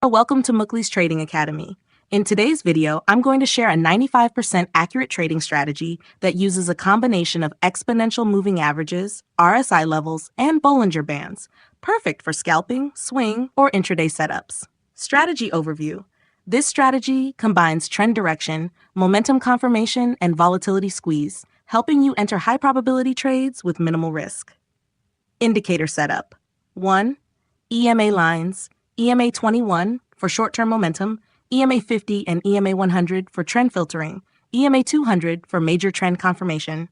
Welcome to Mukhlis Trading Academy. In today's video, I'm going to share a 95% accurate trading strategy that uses a combination of exponential moving averages, RSI levels, and Bollinger Bands, perfect for scalping, swing, or intraday setups. Strategy overview. This strategy combines trend direction, momentum confirmation, and volatility squeeze, helping you enter high-probability trades with minimal risk. Indicator setup. 1. EMA lines. EMA 21 for short-term momentum, EMA 50 and EMA 100 for trend filtering, EMA 200 for major trend confirmation.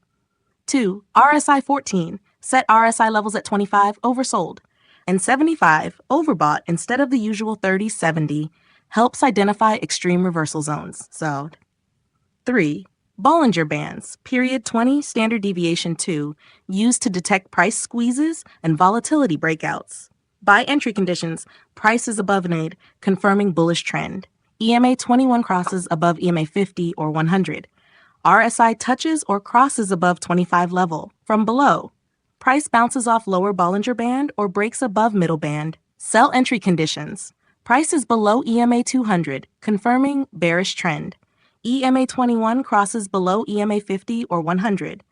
2. RSI 14, set RSI levels at 25, oversold, and 75, overbought instead of the usual 30-70, helps identify extreme reversal zones, sold. 3. Bollinger Bands, period 20, standard deviation 2, used to detect price squeezes and volatility breakouts. By entry conditions, price is above nade, confirming bullish trend. EMA 21 crosses above EMA 50 or 100. RSI touches or crosses above 25 level. From below, price bounces off lower Bollinger Band or breaks above middle band. Sell entry conditions. Price is below EMA 200, confirming bearish trend. EMA 21 crosses below EMA 50 or 100.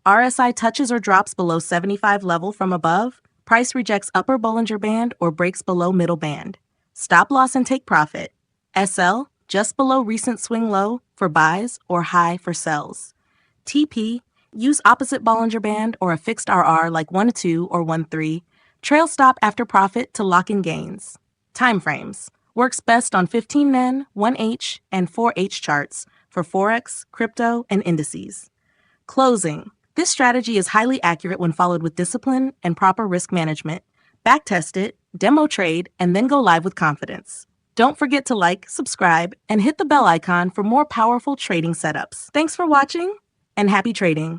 RSI touches or drops below 75 level from above. Price rejects upper Bollinger Band or breaks below middle band. Stop loss and take profit. SL, just below recent swing low for buys or high for sells. TP, use opposite Bollinger Band or a fixed RR like 1-2 or 1-3. Trail stop after profit to lock in gains. Timeframes, works best on 15-NEN, 1H, and 4H charts for Forex, crypto, and indices. Closing. This strategy is highly accurate when followed with discipline and proper risk management. Backtest it, demo trade, and then go live with confidence. Don't forget to like, subscribe, and hit the bell icon for more powerful trading setups. Thanks for watching, and happy trading.